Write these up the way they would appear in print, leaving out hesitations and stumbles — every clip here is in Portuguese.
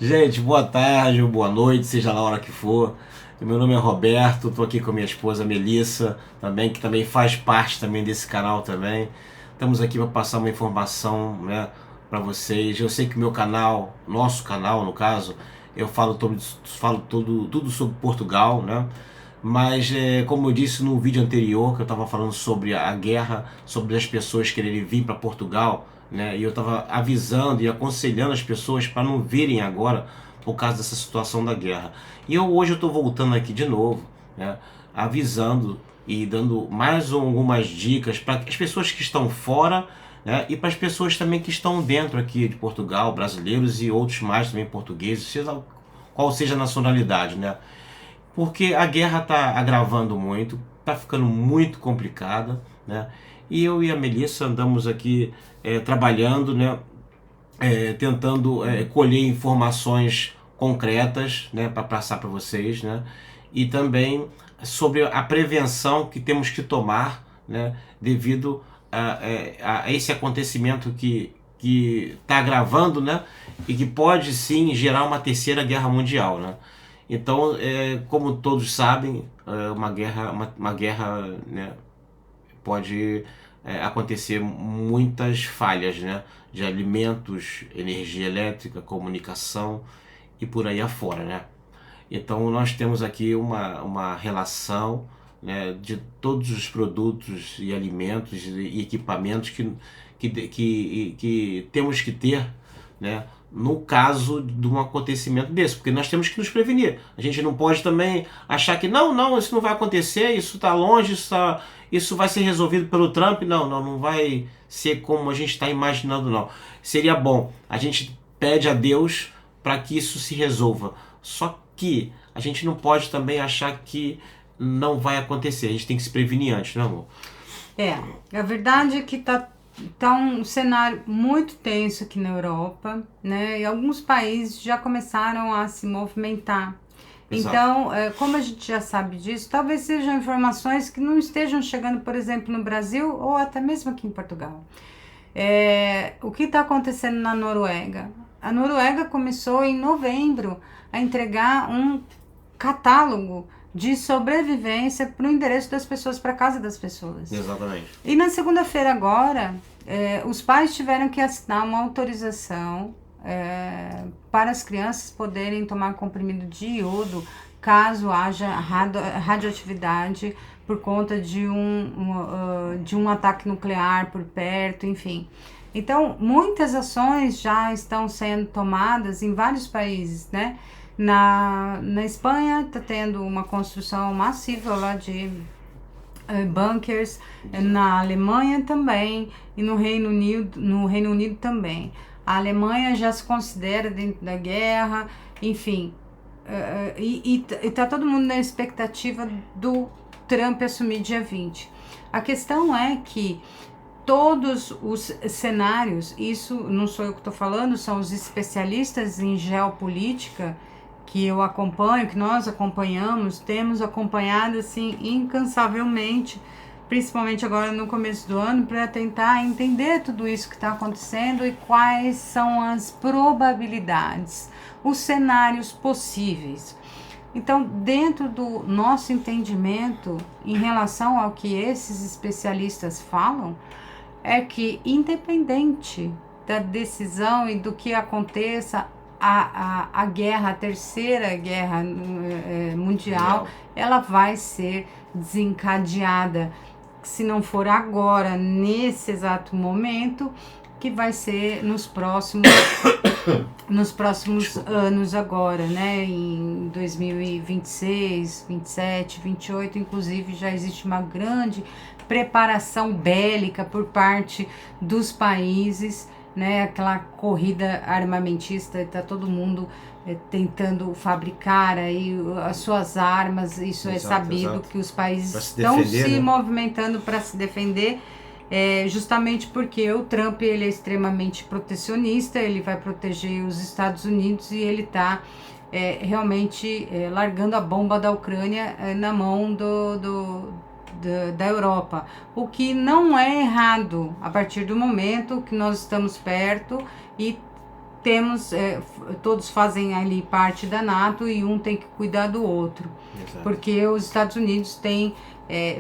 Gente, boa tarde ou boa noite, seja lá a hora que for. Meu nome é Roberto, estou aqui com a minha esposa Melissa, também, que também faz parte também desse canal também. Estamos aqui para passar uma informação, né, para vocês. Eu sei que o meu canal, nosso canal no caso, eu falo tudo sobre Portugal, né? Mas como eu disse no vídeo anterior, que eu estava falando sobre a guerra, sobre as pessoas quererem vir para Portugal, né? E eu estava avisando e aconselhando as pessoas para não virem agora por causa dessa situação da guerra. E hoje eu estou voltando aqui de novo, né? Avisando e dando mais algumas dicas para as pessoas que estão fora, né? E para as pessoas também que estão dentro aqui de Portugal, brasileiros e outros mais também portugueses, seja qual seja a nacionalidade, né? Porque a guerra está agravando muito, está ficando muito complicada, né? E eu e a Melissa andamos aqui trabalhando, né? Tentando colher informações concretas, né? Para passar para vocês, né? E também sobre a prevenção que temos que tomar, né? Devido a esse acontecimento que está agravando, né? E que pode sim gerar uma terceira guerra mundial, né? Então, como todos sabem, uma guerra, né, pode acontecer muitas falhas, né, de alimentos, energia elétrica, comunicação e por aí afora, né? Então nós temos aqui uma relação, né, de todos os produtos e alimentos e equipamentos que temos que ter, né, no caso de um acontecimento desse, porque nós temos que nos prevenir. A gente não pode também achar que não, isso não vai acontecer, isso está longe, isso vai ser resolvido pelo Trump. Não vai ser como a gente está imaginando, não. Seria bom, a gente pede a Deus para que isso se resolva. Só que a gente não pode também achar que não vai acontecer. A gente tem que se prevenir antes, né, amor? A verdade é que tá um cenário muito tenso aqui na Europa, né? E alguns países já começaram a se movimentar. Exato. Então, como a gente já sabe disso, talvez sejam informações que não estejam chegando, por exemplo, no Brasil ou até mesmo aqui em Portugal. O que está acontecendo na Noruega? A Noruega começou em novembro a entregar um catálogo de sobrevivência para o endereço das pessoas, para a casa das pessoas. Exatamente. E na segunda-feira agora, os pais tiveram que assinar uma autorização para as crianças poderem tomar comprimido de iodo caso haja radioatividade por conta de um ataque nuclear por perto, enfim. Então, muitas ações já estão sendo tomadas em vários países, né? Na Espanha está tendo uma construção massiva lá de bunkers, na Alemanha também e no Reino Unido também. A Alemanha já se considera dentro da guerra, enfim, e está todo mundo na expectativa do Trump assumir dia 20. A questão é que todos os cenários, isso não sou eu que estou falando, são os especialistas em geopolítica que eu acompanho, que nós acompanhamos, temos acompanhado assim incansavelmente, principalmente agora no começo do ano, para tentar entender tudo isso que está acontecendo e quais são as probabilidades, os cenários possíveis. Então, dentro do nosso entendimento em relação ao que esses especialistas falam, é que independente da decisão e do que aconteça, a guerra, a terceira guerra mundial, ela vai ser desencadeada. Se não for agora, nesse exato momento, que vai ser nos próximos anos agora, né? Em 2026, 27, 28, inclusive já existe uma grande preparação bélica por parte dos países, né? Aquela corrida armamentista, está todo mundo tentando fabricar aí as suas armas. Isso é sabido que os países estão se movimentando para se defender. Justamente porque o Trump ele é extremamente protecionista, ele vai proteger os Estados Unidos e ele está realmente largando a bomba da Ucrânia na mão da Europa, o que não é errado a partir do momento que nós estamos perto e temos, todos fazem ali parte da NATO e um tem que cuidar do outro. Exato. Porque os Estados Unidos têm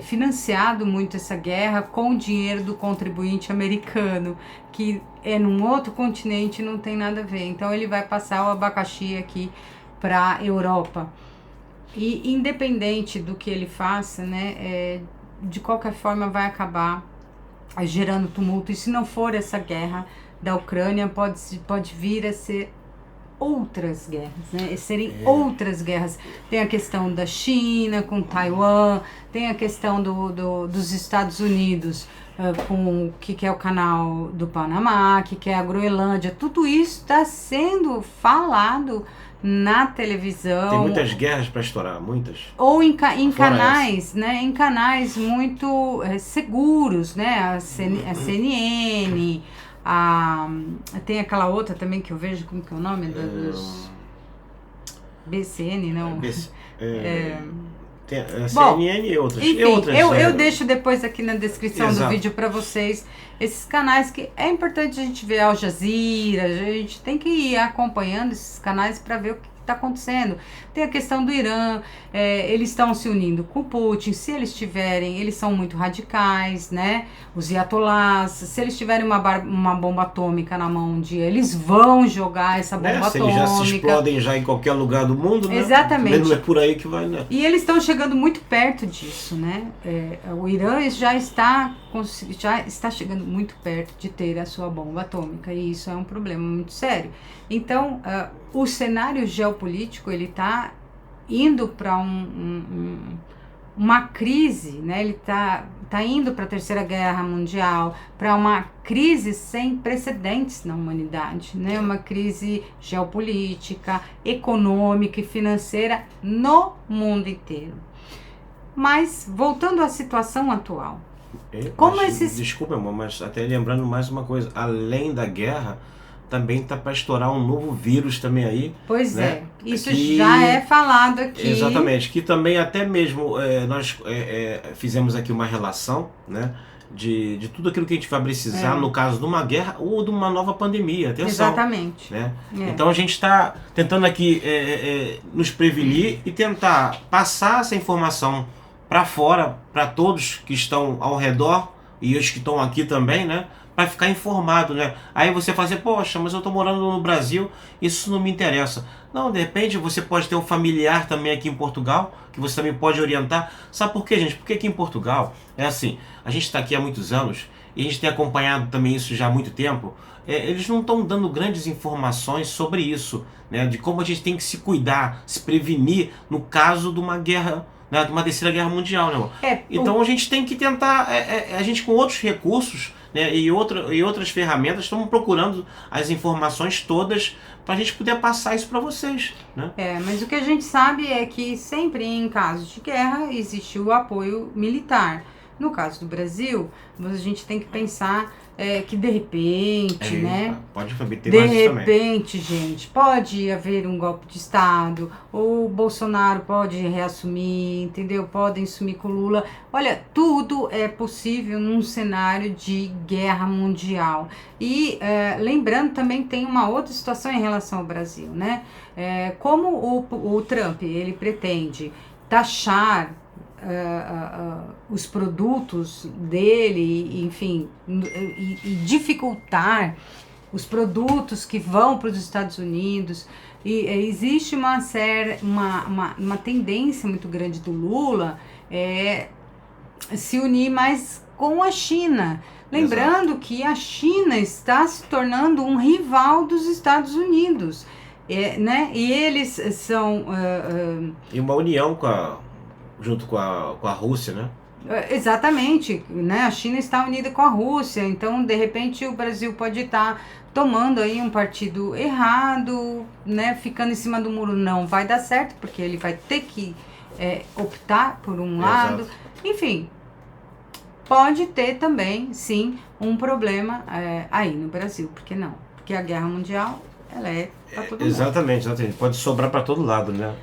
financiado muito essa guerra com o dinheiro do contribuinte americano, que é num outro continente e não tem nada a ver. Então ele vai passar o abacaxi aqui para a Europa. E independente do que ele faça, né, de qualquer forma vai acabar gerando tumulto. E se não for essa guerra da Ucrânia, pode vir a ser outras guerras, né? Serem outras guerras. Tem a questão da China com Taiwan, tem a questão dos Estados Unidos com o que é o canal do Panamá, que é a Groenlândia. Tudo isso está sendo falado na televisão. Tem muitas guerras para estourar, muitas. Ou em canais, né? Em canais muito seguros, né? A CNN, tem aquela outra também que eu vejo, como que é o nome? Dos BCN, não? Tem a CNN e outras. Enfim, e outras, eu deixo depois aqui na descrição Exato. do vídeo para vocês esses canais que é importante a gente ver. Al Jazeera, a gente tem que ir acompanhando esses canais para ver o que está acontecendo. Tem a questão do Irã, eles estão se unindo com o Putin. Se eles tiverem, eles são muito radicais, né? Os ayatollahs, se eles tiverem uma bomba atômica na mão um dia, eles vão jogar essa bomba atômica. Eles já se explodem já em qualquer lugar do mundo, né? Exatamente. Não é por aí que vai, né? E eles estão chegando muito perto disso, né? O Irã já está chegando muito perto de ter a sua bomba atômica, e isso é um problema muito sério. Então, o cenário geopolítico, ele está indo para uma crise, né? Ele tá indo para a Terceira Guerra Mundial, para uma crise sem precedentes na humanidade, né? Uma crise geopolítica, econômica e financeira no mundo inteiro. Mas, voltando à situação atual, Desculpa, amor, mas até lembrando mais uma coisa, além da guerra, também tá para estourar um novo vírus também aí. Pois né? Isso já é falado aqui. Exatamente, que também até mesmo nós fizemos aqui uma relação, né, de tudo aquilo que a gente vai precisar no caso de uma guerra ou de uma nova pandemia. Atenção. Exatamente. Né? Então a gente está tentando aqui nos prevenir e tentar passar essa informação para fora, para todos que estão ao redor e os que estão aqui também, né? Para ficar informado, né? Aí você fala assim, poxa, mas eu estou morando no Brasil, isso não me interessa. Não, de repente você pode ter um familiar também aqui em Portugal, que você também pode orientar. Sabe por quê, gente? Porque aqui em Portugal, é assim, a gente está aqui há muitos anos, e a gente tem acompanhado também isso já há muito tempo, eles não estão dando grandes informações sobre isso, né? De como a gente tem que se cuidar, se prevenir no caso de uma guerra, né? De uma Terceira Guerra Mundial, né? Então a gente tem que tentar, a gente com outros recursos, né, e outras ferramentas, estamos procurando as informações todas para a gente poder passar isso para vocês, né? Mas o que a gente sabe é que sempre em casos de guerra existe o apoio militar. No caso do Brasil, a gente tem que pensar que de repente, né? Pode ter mais isso também. De repente, gente, pode haver um golpe de Estado, ou o Bolsonaro pode reassumir, entendeu? Podem sumir com o Lula. Olha, tudo é possível num cenário de guerra mundial. E lembrando também tem uma outra situação em relação ao Brasil, né? Como o Trump, ele pretende taxar os produtos dele, enfim, e dificultar os produtos que vão para os Estados Unidos. E existe uma tendência muito grande do Lula se unir mais com a China. Lembrando que a China está se tornando um rival dos Estados Unidos, né? E eles são... E uma união junto com a Rússia, né? Exatamente, né? A China está unida com a Rússia, então de repente o Brasil pode estar tomando aí um partido errado, né? Ficando em cima do muro. Não vai dar certo, porque ele vai ter que optar por um lado. Enfim, pode ter também, sim, um problema aí no Brasil. Por que não? Porque a guerra mundial, ela para todo mundo. Exatamente. Pode sobrar para todo lado, né?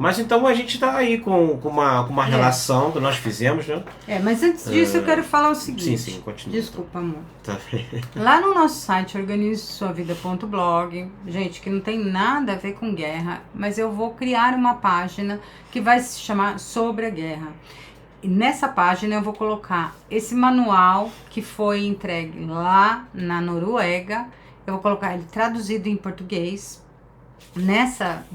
Mas então a gente está aí com uma relação que nós fizemos, né? Mas antes disso eu quero falar o seguinte. Sim, continua. Desculpa, amor. Tá bem. Lá no nosso site organizesuavida.blog, gente, que não tem nada a ver com guerra, mas eu vou criar uma página que vai se chamar Sobre a Guerra. E nessa página eu vou colocar esse manual que foi entregue lá na Noruega. Eu vou colocar ele traduzido em português nessa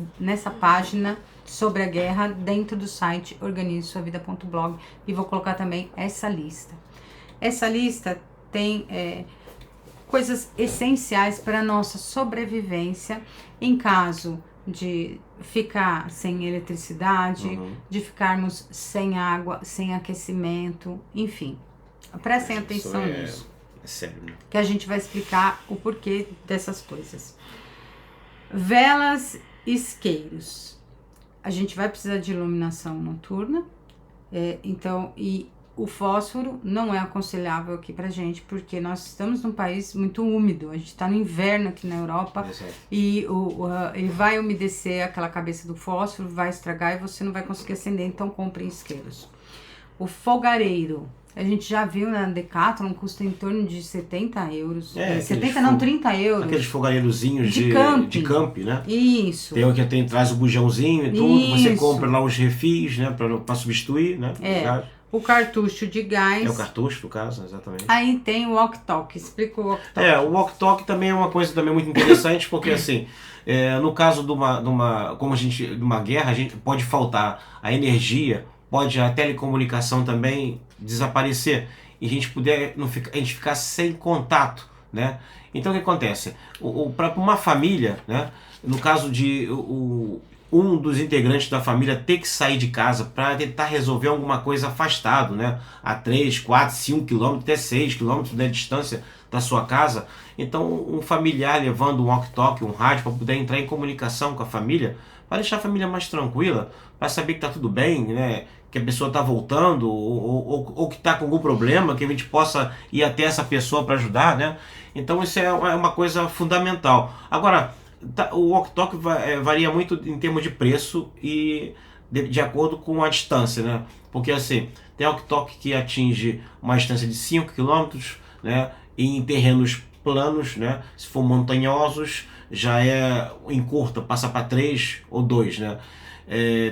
página sobre a guerra dentro do site organizesuavida.blog, e vou colocar também essa lista. Essa lista tem coisas essenciais para a nossa sobrevivência em caso de ficar sem eletricidade, de ficarmos sem água, sem aquecimento, enfim. Prestem atenção nisso. É sério, né? Que a gente vai explicar o porquê dessas coisas. Velas, isqueiros. A gente vai precisar de iluminação noturna, então, e o fósforo não é aconselhável aqui pra gente, porque nós estamos num país muito úmido, a gente está no inverno aqui na Europa. Exato. E ele vai umedecer aquela cabeça do fósforo, vai estragar e você não vai conseguir acender, então comprem isqueiros. O fogareiro, a gente já viu na Decathlon, custa em torno de 70 euros. 70 não, 30 euros. Aqueles fogareirozinhos de camping, né? Isso. Tem o que traz o bujãozinho e tudo. Você compra lá os refis, né? Pra substituir, né? O cartucho de gás. É o cartucho, no caso, exatamente. Aí tem o walkie-talkie. Explica o walkie-talkie. O walkie-talkie também é uma coisa também muito interessante, porque assim, no caso de uma guerra, a gente pode faltar a energia, pode a telecomunicação também desaparecer e a gente ficar sem contato, né? Então o que acontece? Para uma família, né? No caso de um dos integrantes da família ter que sair de casa para tentar resolver alguma coisa afastado, né? A 3, 4, 5 km, até 6 km de distância da sua casa. Então um familiar levando um walkie-talkie, um rádio, para poder entrar em comunicação com a família, para deixar a família mais tranquila, para saber que está tudo bem, né? Que a pessoa está voltando ou que está com algum problema, que a gente possa ir até essa pessoa para ajudar, né? Então isso é uma coisa fundamental. Agora, o walkie-talkie varia muito em termos de preço e de acordo com a distância, né? Porque assim, tem walkie-talkie que atinge uma distância de 5 km, né? E em terrenos planos, né? Se for montanhosos, já em curta, passa para 3 ou 2, né?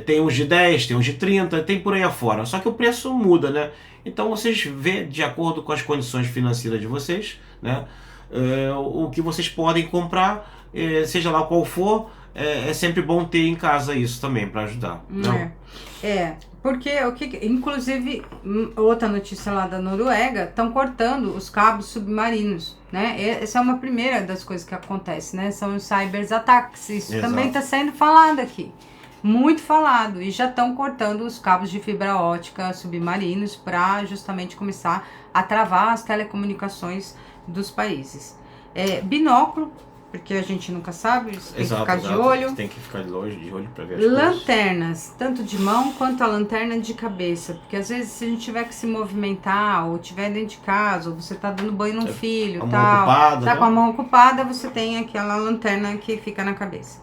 Tem uns de 10, tem uns de 30, tem por aí afora. Só que o preço muda, né? Então vocês vê de acordo com as condições financeiras de vocês, né? O que vocês podem comprar, seja lá qual for, é sempre bom ter em casa isso também para ajudar. Não? Porque inclusive, outra notícia lá da Noruega, estão cortando os cabos submarinos, né? Essa é uma primeira das coisas que acontece, né? São os cyberataques. Isso Exato. Também está sendo falado aqui. Muito falado, e já estão cortando os cabos de fibra ótica submarinos para justamente começar a travar as telecomunicações dos países. Binóculo, porque a gente nunca sabe, tem que ficar de olho. Tem que ficar de olho para ver as lanternas, coisas. Tanto de mão quanto a lanterna de cabeça, porque às vezes se a gente tiver que se movimentar, ou estiver dentro de casa, ou você está dando banho no filho, tá com a mão ocupada, você tem aquela lanterna que fica na cabeça.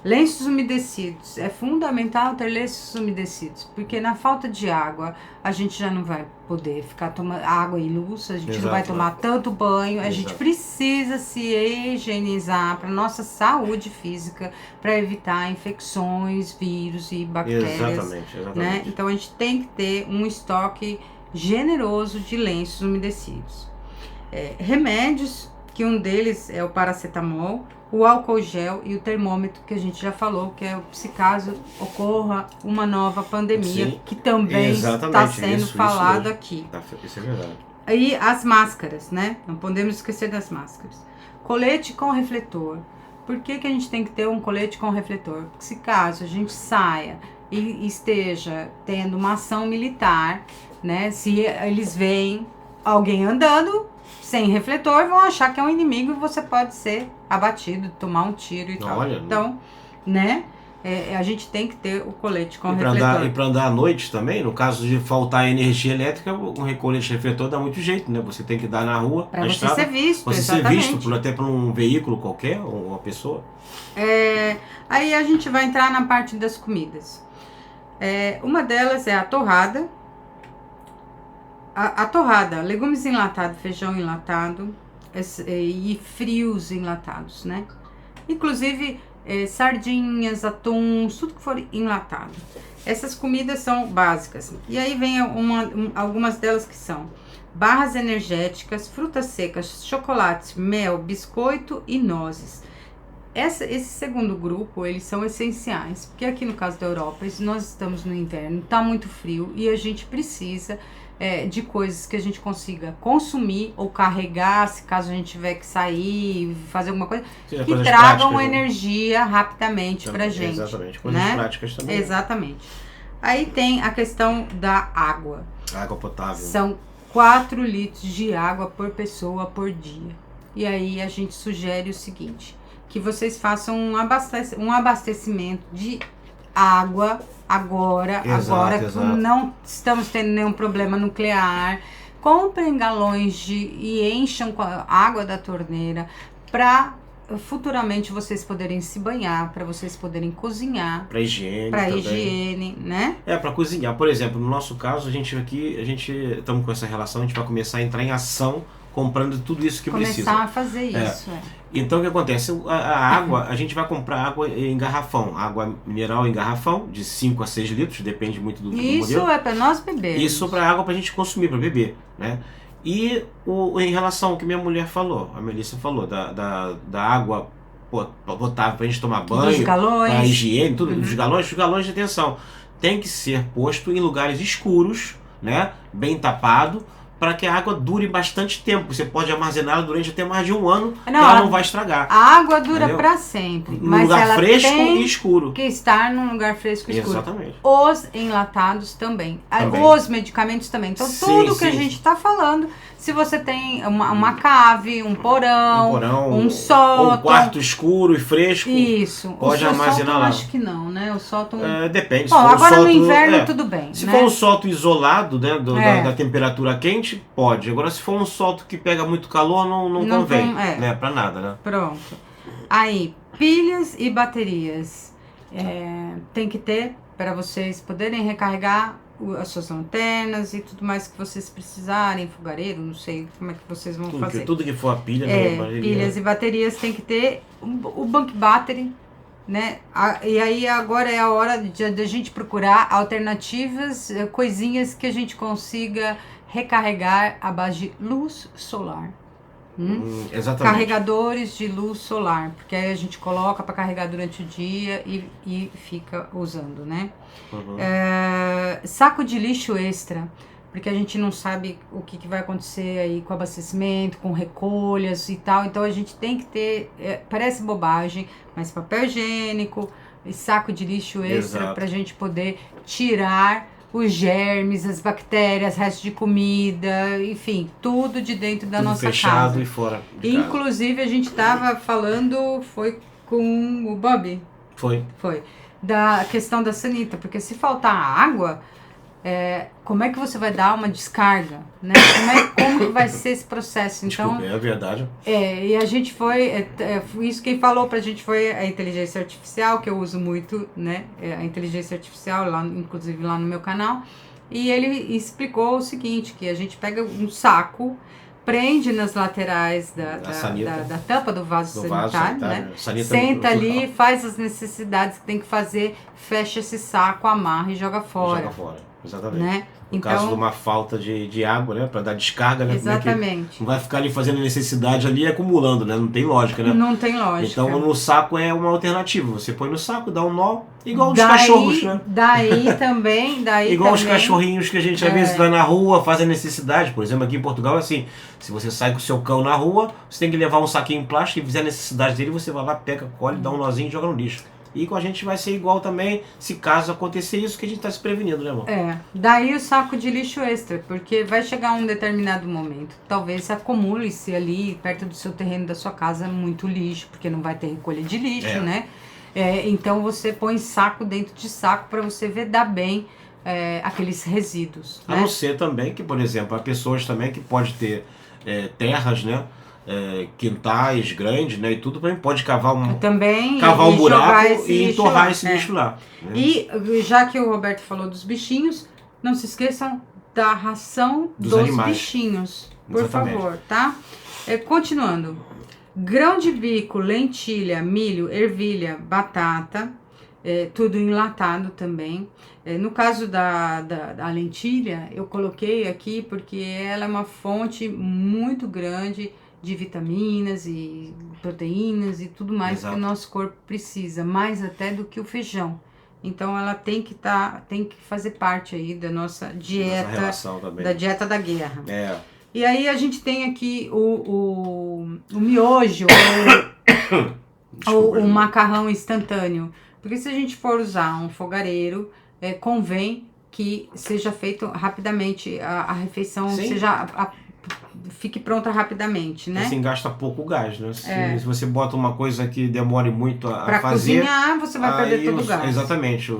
Lenços umedecidos. É fundamental ter lenços umedecidos, porque na falta de água, a gente já não vai poder ficar tomando água e luz, a gente não vai tomar tanto banho, a gente precisa se higienizar para nossa saúde física, para evitar infecções, vírus e bactérias. Exatamente. Né? Então a gente tem que ter um estoque generoso de lenços umedecidos. Remédios, que um deles é o paracetamol, o álcool gel e o termômetro, que a gente já falou, que é se caso ocorra uma nova pandemia. Sim, que também está sendo falado aqui. Isso é verdade. E as máscaras, né? Não podemos esquecer das máscaras. Colete com refletor. Por que a gente tem que ter um colete com refletor? Porque se caso a gente saia e esteja tendo uma ação militar, né? Se eles veem alguém andando sem refletor, vão achar que é um inimigo e você pode ser abatido, tomar um tiro e tal. Então, né? a gente tem que ter o colete com E refletor. para andar à noite também, no caso de faltar energia elétrica, um colete refletor dá muito jeito, né? Você tem que dar na rua, Para na você estrada, ser visto, você exatamente. ser visto até por um veículo qualquer, ou uma pessoa. Aí a gente vai entrar na parte das comidas. Uma delas é a torrada. A torrada, legumes enlatados, feijão enlatado e frios enlatados, né? Inclusive sardinhas, atum, tudo que for enlatado. Essas comidas são básicas. E aí vem algumas delas que são barras energéticas, frutas secas, chocolates, mel, biscoito e nozes. Esse segundo grupo, eles são essenciais, porque aqui no caso da Europa, nós estamos no inverno, tá muito frio e a gente precisa de coisas que a gente consiga consumir ou carregar, se caso a gente tiver que sair, fazer alguma coisa, que tragam práticas, energia rapidamente pra gente. Exatamente, coisas práticas também. Exatamente. Aí tem a questão da água. Água potável. São 4 litros de água por pessoa por dia. E aí a gente sugere o seguinte, que vocês façam um abastecimento de água agora que não estamos tendo nenhum problema nuclear. Comprem galões e encham com a água da torneira para futuramente vocês poderem se banhar, para vocês poderem cozinhar. Para higiene, né? Para cozinhar. Por exemplo, no nosso caso, a gente estamos com essa relação, a gente vai começar a entrar em ação comprando tudo isso que precisa. Começar a fazer isso, Então o que acontece? A água, a gente vai comprar água em garrafão, água mineral em garrafão, de 5 a 6 litros, depende muito do modelo. Isso é para nós beber. Isso para água para a gente consumir, para beber, né? E em relação ao que minha mulher falou, a Melissa falou, da água potável para a gente tomar banho, para higiene, tudo, os galões de atenção, tem que ser posto em lugares escuros, né? Bem tapado, para que a água dure bastante tempo. Você pode armazená-la durante até mais de um ano, que ela não vai estragar. A água dura para sempre. Num lugar fresco e escuro. Que estar num lugar fresco e escuro. Exatamente. Os enlatados também. Os medicamentos também. Então, tudo que a gente está falando, se você tem uma cave, um porão, um sótão. Um quarto escuro e fresco. Isso. Pode armazenar lá. Acho que não, né? O sótão... depende. Bom, agora no inverno tudo bem. Se for um sótão isolado, né, da temperatura quente, pode. Agora, se for um sótão que pega muito calor, não convém. Né? Pra nada, né? Pronto. Aí, pilhas e baterias. Tem que ter para vocês poderem recarregar as suas lanternas e tudo mais que vocês precisarem, fogareiro, não sei como é que vocês vão fazer. Tudo que for a pilha, pilhas e baterias tem que ter o bank battery, né? E aí agora é a hora de a gente procurar alternativas, coisinhas que a gente consiga recarregar à base de luz solar. Exatamente. Carregadores de luz solar, porque aí a gente coloca para carregar durante o dia e fica usando, né? Saco de lixo extra, porque a gente não sabe o que vai acontecer aí com abastecimento, com recolhas e tal, então a gente tem que ter, parece bobagem, mas papel higiênico e saco de lixo extra para a gente poder tirar os germes, as bactérias, restos de comida, enfim, tudo de dentro da nossa fechado casa. E fora de Inclusive, casa. A gente estava falando, foi com o Bob? Foi. Da questão da sanita, porque se faltar água, como é que você vai dar uma descarga, né? Como que vai ser esse processo? Então, desculpa, é verdade. E a gente foi, isso quem falou pra gente foi a inteligência artificial, que eu uso muito, né? A inteligência artificial, inclusive lá no meu canal, e ele explicou o seguinte, que a gente pega um saco, prende nas laterais da tampa do vaso sanitário, né? Senta ali, faz as necessidades que tem que fazer, fecha esse saco, amarra e joga fora. Exatamente. Né? No caso de uma falta de água, né? Para dar descarga, né? Exatamente. Não vai ficar ali fazendo necessidade ali e acumulando, né? Não tem lógica, né? Não tem lógica. Então no saco é uma alternativa. Você põe no saco, dá um nó, igual os cachorros, né? Daí também. Igual os cachorrinhos que a gente às vezes vai na rua, faz a necessidade. Por exemplo, aqui em Portugal é assim: se você sai com o seu cão na rua, você tem que levar um saquinho em plástico e fizer a necessidade dele, você vai lá, pega, colhe, dá um nozinho e joga no lixo. E com a gente vai ser igual também, se caso acontecer isso, que a gente está se prevenindo, né, amor? Daí o saco de lixo extra, porque vai chegar um determinado momento, talvez acumule-se ali perto do seu terreno da sua casa muito lixo, porque não vai ter recolha de lixo, né? Então você põe saco dentro de saco para você vedar bem aqueles resíduos. A não ser também que, por exemplo, há pessoas também que pode ter terras, né? Quintais grandes, né? E tudo bem, pode cavar um buraco e entorrar esse lixo lá. Né? E já que o Roberto falou dos bichinhos, não se esqueçam da ração dos bichinhos, por favor, tá? Continuando. Grão de bico, lentilha, milho, ervilha, batata, tudo enlatado também. No caso da lentilha, eu coloquei aqui porque ela é uma fonte muito grande de vitaminas e proteínas e tudo mais que o nosso corpo precisa, mais até do que o feijão. Então ela tem que fazer parte aí da nossa dieta, da dieta da guerra. E aí a gente tem aqui o miojo, ou o macarrão instantâneo. Porque se a gente for usar um fogareiro, convém que seja feito rapidamente, a refeição fique pronta rapidamente, né? Assim, gasta pouco gás, né? Se você bota uma coisa que demore muito a fazer... Para cozinhar, você vai perder todo o gás. Exatamente.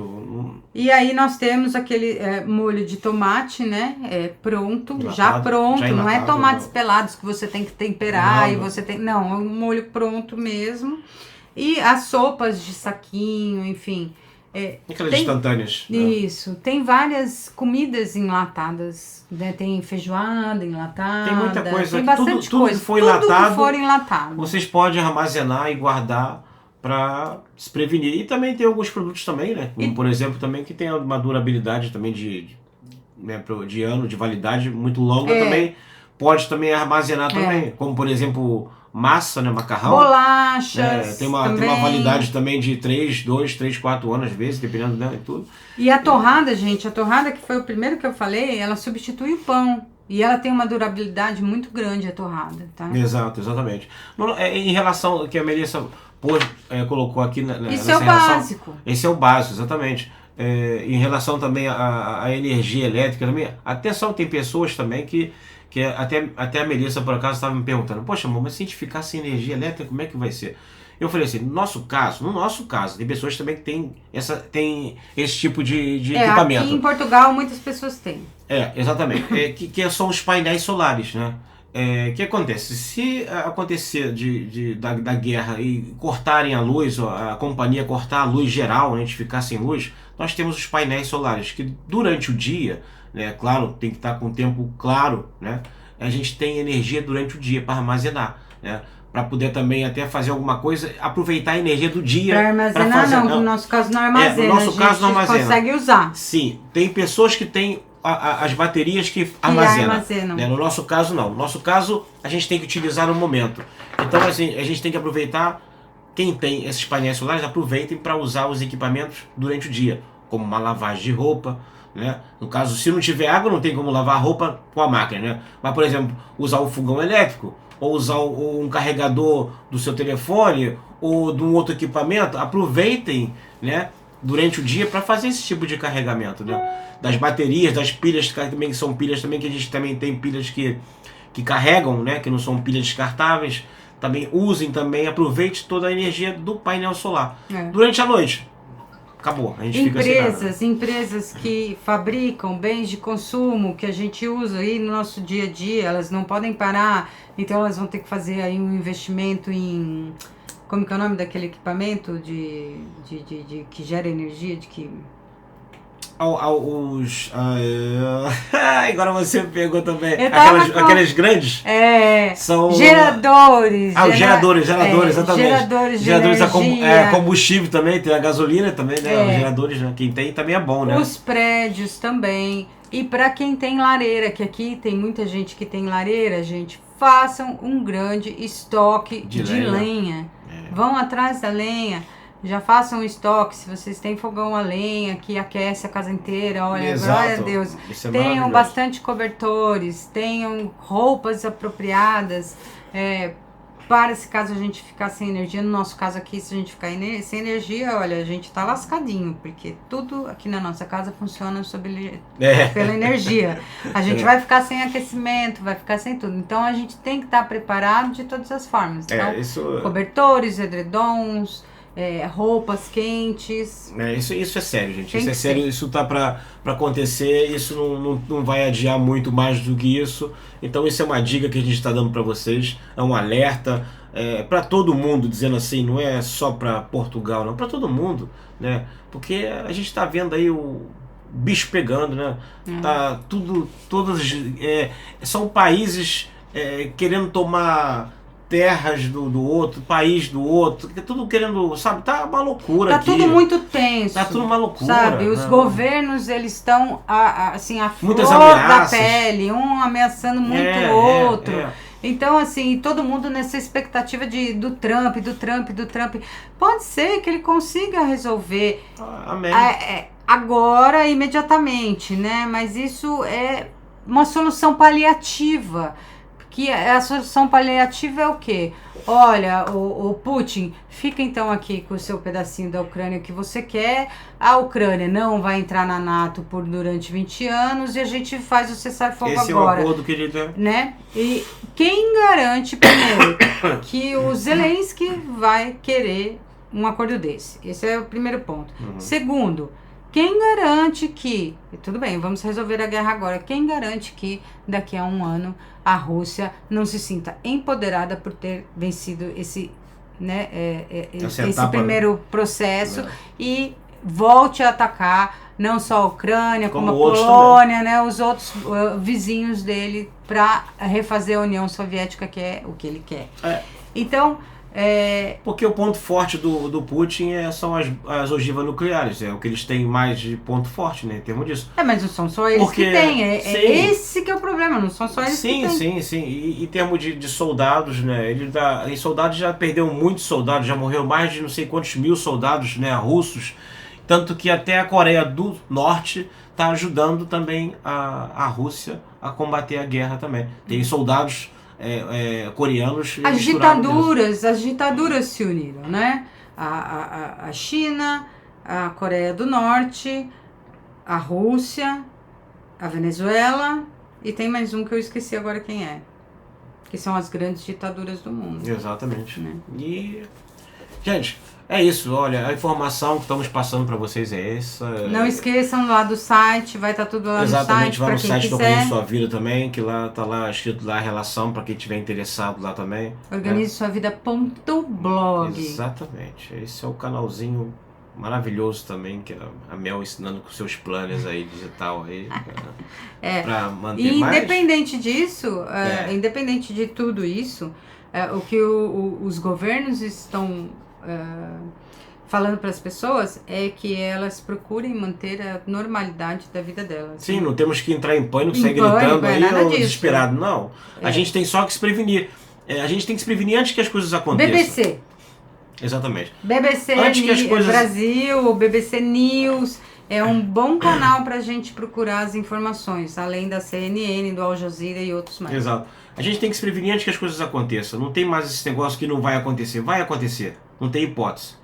E aí nós temos aquele molho de tomate, né? Pronto, já pronto. Não é tomates pelados que você tem que temperar e você tem... Não, é um molho pronto mesmo. E as sopas de saquinho, enfim... Aquelas instantâneas. Isso. Tem várias comidas enlatadas, né? Tem feijoada enlatada. Tem muita coisa. Tem bastante tudo coisa. Que for enlatado, que for enlatado. Vocês podem armazenar e guardar para se prevenir. E também tem alguns produtos também, né? Como, por exemplo, também que tem uma durabilidade também de ano, de validade muito longa também. Pode também armazenar também. Como, por exemplo... massa, né? Macarrão. Bolachas. Tem uma validade também de 2, 3, 4 anos às vezes, dependendo dela e tudo. E a torrada, gente, que foi o primeiro que eu falei, ela substitui o pão. E ela tem uma durabilidade muito grande, a torrada, tá? Exatamente. Em relação ao que a Melissa colocou aqui Isso é o básico. Esse é o básico, exatamente. Em relação também à energia elétrica também. Atenção, tem pessoas também que até a Melissa, por acaso, estava me perguntando, poxa, amor, mas se a gente ficar sem energia elétrica, como é que vai ser? Eu falei assim, no nosso caso, tem pessoas também que tem esse tipo de equipamento. Aqui em Portugal, muitas pessoas têm. Exatamente. Que são os painéis solares, né? Que acontece? Se acontecer da guerra e cortarem a luz, a companhia cortar a luz geral, a gente ficar sem luz, nós temos os painéis solares, que durante o dia... claro, tem que estar com o tempo claro, né? A gente tem energia durante o dia para armazenar, né? Para poder também até fazer alguma coisa, aproveitar a energia do dia. Para armazenar no nosso caso não armazena, no nosso caso não armazena. Consegue usar. Sim, tem pessoas que têm as baterias que armazenam. Né? No nosso caso não, no nosso caso a gente tem que utilizar no momento. Então assim, a gente tem que aproveitar, quem tem esses painéis solares, aproveitem para usar os equipamentos durante o dia, como uma lavagem de roupa, né? No caso, se não tiver água, não tem como lavar a roupa com a máquina, né? Mas, por exemplo, usar um fogão elétrico, ou usar um carregador do seu telefone, ou de um outro equipamento, aproveitem, né, durante o dia para fazer esse tipo de carregamento, né? Das baterias, das pilhas, também que são pilhas também, que a gente também tem pilhas que carregam, né? Que não são pilhas descartáveis. Também usem também, aproveite toda a energia do painel solar. Durante a noite. Acabou, a gente empresas que fabricam bens de consumo que a gente usa aí no nosso dia a dia, elas não podem parar, então elas vão ter que fazer aí um investimento em, como que é o nome daquele equipamento que gera energia, agora você pegou também aqueles grandes são geradores. Os geradores, exatamente. Geradores a combustível também, tem a gasolina também, né? Os geradores, né? Quem tem também é bom, né? Os prédios também. E para quem tem lareira, que aqui tem muita gente que tem lareira, gente, façam um grande estoque de lenha. Vão atrás da lenha. Já façam um estoque, se vocês têm fogão a lenha que aquece a casa inteira, olha, glória a Deus. Tenham bastante cobertores, tenham roupas apropriadas, para se caso a gente ficar sem energia. No nosso caso aqui, se a gente ficar sem energia, olha, a gente tá lascadinho, porque tudo aqui na nossa casa funciona pela energia. A gente vai ficar sem aquecimento, vai ficar sem tudo. Então a gente tem que estar preparado de todas as formas. Então, cobertores, edredons, roupas quentes. Isso é sério, gente. Tem Isso é que sério, ser. isso tá pra acontecer, isso não vai adiar muito mais do que isso. Então isso é uma dica que a gente está dando para vocês, é um alerta para todo mundo, dizendo assim, não é só para Portugal, não, para todo mundo, né? Porque a gente está vendo aí o bicho pegando, né? Tá tudo, são países querendo tomar terras do outro, país do outro, tudo querendo, sabe, tá uma loucura Tá aqui. tudo muito tenso. Tá tudo uma loucura. Sabe, os né? governos, eles estão assim, a Muitas flor da ameaças. pele, um ameaçando muito o outro. É. Então, assim, todo mundo nessa expectativa do Trump. Pode ser que ele consiga resolver Amém. agora, imediatamente, né? Mas isso é uma solução paliativa. Que a solução paliativa é o quê? Olha, o Putin, fica então aqui com o seu pedacinho da Ucrânia que você quer. A Ucrânia não vai entrar na NATO durante 20 anos e a gente faz o cessar-fogo agora. Esse é o acordo, querida. Né? E quem garante, primeiro, que o Zelensky vai querer um acordo desse? Esse é o primeiro ponto. Segundo, quem garante que... Tudo bem, vamos resolver a guerra agora. Quem garante que daqui a um ano a Rússia não se sinta empoderada por ter vencido esse primeiro processo e volte a atacar não só a Ucrânia, como a Polônia, né, os outros vizinhos dele, para refazer a União Soviética, que é o que ele quer. Então... Porque o ponto forte do Putin são as ogivas nucleares, é o que eles têm mais de ponto forte, né, em termos disso. Mas não são só eles que têm, esse que é o problema, não são só eles que têm. Sim. E em termos de soldados, né, em soldados já perdeu muitos soldados, já morreu mais de não sei quantos mil soldados, né, russos, tanto que até a Coreia do Norte está ajudando também a Rússia a combater a guerra também. Tem soldados coreanos. As ditaduras se uniram, né? A China, a Coreia do Norte, a Rússia, a Venezuela e tem mais um que eu esqueci agora quem é. Que são as grandes ditaduras do mundo. Exatamente. Né? E, gente, é isso. Olha, a informação que estamos passando para vocês é essa. Não esqueçam lá do site, vai estar tudo lá no site. Exatamente, vai no site do Organize quiser. Sua Vida também, que lá tá lá escrito lá a relação para quem tiver interessado lá também. Organizesuavida.blog. Exatamente. Esse é o canalzinho maravilhoso também, que a Mel ensinando com seus planners aí digital aí. Para manter e mais. Independente disso, independente de tudo isso, o que os governos estão falando para as pessoas é que elas procurem manter a normalidade da vida delas. Sim, não temos que entrar em pânico, sair gritando aí ou desesperado, não. A gente tem só que se prevenir. A gente tem que se prevenir antes que as coisas aconteçam. BBC. Exatamente. BBC antes que as coisas... Brasil, BBC News, é um bom canal para a gente procurar as informações, além da CNN, do Al Jazeera e outros mais. Exato. A gente tem que se prevenir antes que as coisas aconteçam. Não tem mais esse negócio que não vai acontecer. Vai acontecer. Não tem hipótese.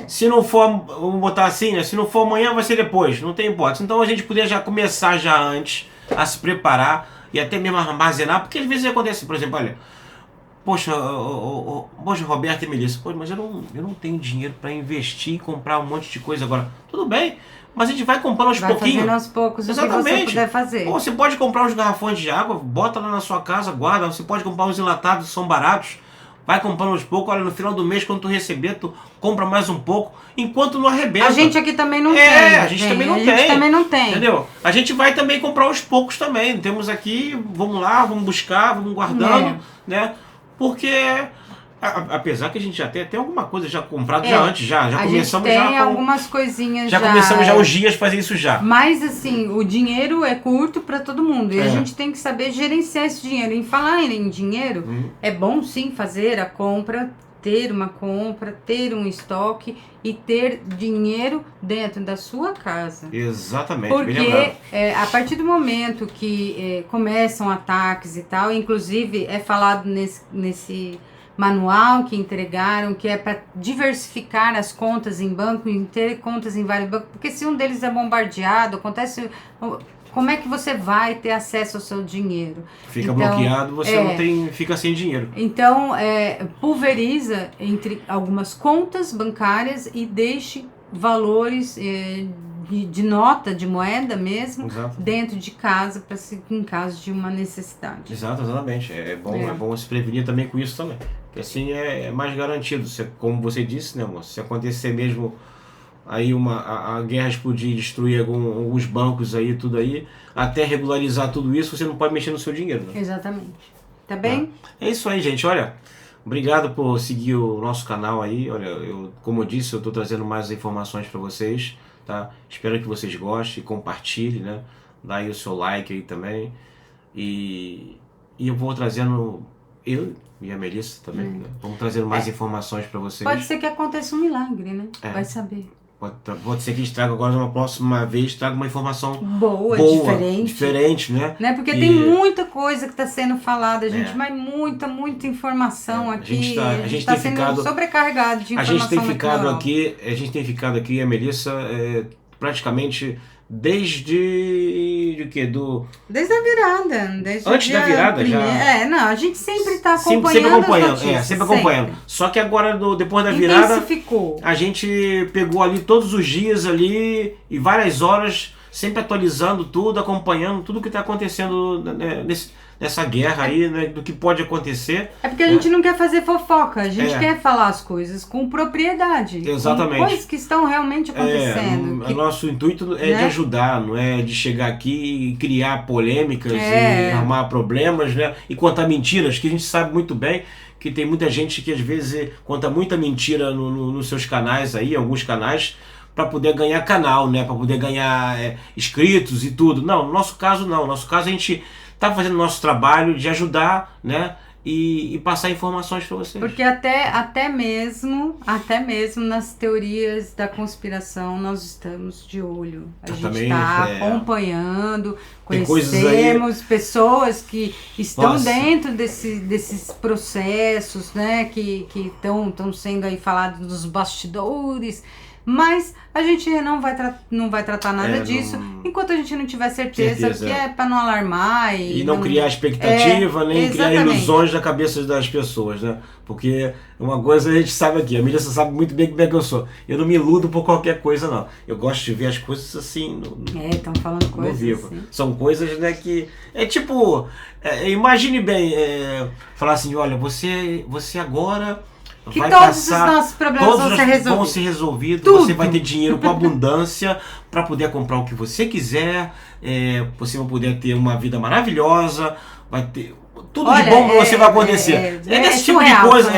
Se não for, vamos botar assim, né? Se não for amanhã, vai ser depois. Não tem hipótese. Então a gente poderia já começar já antes a se preparar e até mesmo armazenar, porque às vezes acontece, por exemplo, olha, poxa, Roberto e Melissa, mas eu não tenho dinheiro para investir e comprar um monte de coisa agora. Tudo bem, mas a gente vai comprando aos pouquinhos. Vai fazendo aos poucos. Exatamente. O que você puder fazer. Pô, você pode comprar uns garrafões de água, bota lá na sua casa, guarda. Você pode comprar uns enlatados que são baratos. Vai comprando aos poucos, olha, no final do mês, quando tu receber, tu compra mais um pouco, enquanto não arrebenta. A gente aqui também não tem. A gente também não tem. Entendeu? A gente vai também comprar aos poucos também. Temos aqui, vamos lá, vamos buscar, vamos guardando, né? Porque, apesar que a gente já tem até alguma coisa já comprado já antes, já começamos já. A gente tem algumas coisinhas já. Já começamos já os dias a fazer isso já. Mas assim, o dinheiro é curto para todo mundo e a gente tem que saber gerenciar esse dinheiro. Em falar em dinheiro, é bom sim fazer a compra, ter uma compra, ter um estoque e ter dinheiro dentro da sua casa. Exatamente. Porque a partir do momento que começam ataques e tal, inclusive é falado nesse manual que entregaram, que é para diversificar as contas em banco, e ter contas em vários bancos, porque se um deles é bombardeado, acontece como é que você vai ter acesso ao seu dinheiro? Fica Então, bloqueado, você não tem, fica sem dinheiro. Então, pulveriza entre algumas contas bancárias e deixe valores de nota, de moeda mesmo, Exato. dentro de casa, para em caso de uma necessidade. Exatamente. É bom se prevenir também com isso também. Porque assim é mais garantido. Como você disse, né, moço? Se acontecer mesmo aí a guerra explodir, destruir alguns bancos aí, tudo aí, até regularizar tudo isso, você não pode mexer no seu dinheiro. Né? Exatamente. Tá bem? É isso aí, gente. Olha, obrigado por seguir o nosso canal aí. Olha, como eu disse, eu estou trazendo mais informações para vocês, tá? Espero que vocês gostem, compartilhem, né? Dá aí o seu like aí também. E eu vou trazendo, eu e a Melissa também, né? Vamos trazendo mais informações para vocês. Pode ser que aconteça um milagre, né? Vai saber. Pode ser que a gente traga agora, uma próxima vez, traga uma informação boa, diferente, né? Porque tem muita coisa que está sendo falada, gente, mas muita informação aqui. A gente está sendo sobrecarregado de informação. A gente tem ficado aqui, a Melissa, praticamente desde Desde a virada. Antes da virada já. A gente sempre está acompanhando. Sempre acompanhando. Só que agora, depois da virada, a gente pegou ali todos os dias ali e várias horas, sempre atualizando tudo, acompanhando tudo que está acontecendo nessa guerra aí, né, do que pode acontecer. É porque a gente não quer fazer fofoca, a gente quer falar as coisas com propriedade. Exatamente. Com coisas que estão realmente acontecendo. O nosso intuito é de ajudar, não é de chegar aqui e criar polêmicas e arrumar problemas, né, e contar mentiras, que a gente sabe muito bem que tem muita gente que às vezes conta muita mentira nos seus canais aí, alguns canais, para poder ganhar canal, né, para poder ganhar inscritos e tudo. Não, no nosso caso não. No nosso caso a gente está fazendo o nosso trabalho de ajudar, né? E passar informações para vocês. Porque até mesmo nas teorias da conspiração nós estamos de olho. A gente está acompanhando, conhecemos pessoas que estão dentro desses processos, né? Que estão sendo aí falados dos bastidores. Mas a gente não vai tratar nada disso enquanto a gente não tiver certeza que é para não alarmar. E não criar expectativa, nem criar ilusões na cabeça das pessoas, né? Porque uma coisa a gente sabe aqui, a Melissa sabe muito bem como é que eu sou. Eu não me iludo por qualquer coisa, não. Eu gosto de ver as coisas assim. Estão falando coisas no vivo. Assim. São coisas, né, que... É tipo, imagine bem, falar assim, olha, você agora... Que todos os nossos problemas vão ser resolvidos. Tudo. Você vai ter dinheiro com abundância para poder comprar o que você quiser. Você vai poder ter uma vida maravilhosa. Vai ter tudo de bom que você vai acontecer. Desse tipo de coisa.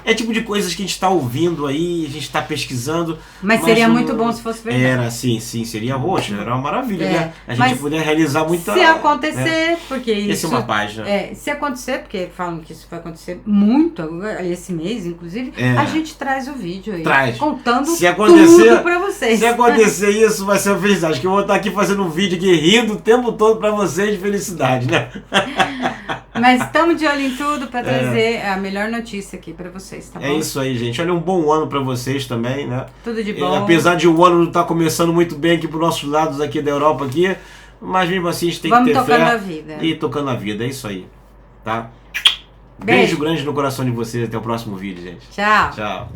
É tipo de coisas que a gente está ouvindo aí, a gente está pesquisando. Mas seria muito bom se fosse verdade. Era, sim, seria roxo, era uma maravilha, né? A gente poder realizar muita... Se acontecer, porque isso... Essa é uma página. Se acontecer, porque falam que isso vai acontecer muito, esse mês, inclusive, a gente traz o vídeo aí. Contando tudo pra vocês. Se acontecer isso, vai ser uma felicidade, que eu vou estar aqui fazendo um vídeo aqui, rindo o tempo todo pra vocês de felicidade, né? Mas estamos de olho em tudo para trazer a melhor notícia aqui para vocês, tá bom? É isso aí, gente. Olha, um bom ano para vocês também, né? Tudo de bom. Apesar de o ano não estar começando muito bem aqui para os nossos lados aqui da Europa aqui, mas mesmo assim a gente tem que ter fé. Vamos tocando a vida. E tocando a vida, é isso aí, tá? Beijo grande no coração de vocês. Até o próximo vídeo, gente. Tchau. Tchau.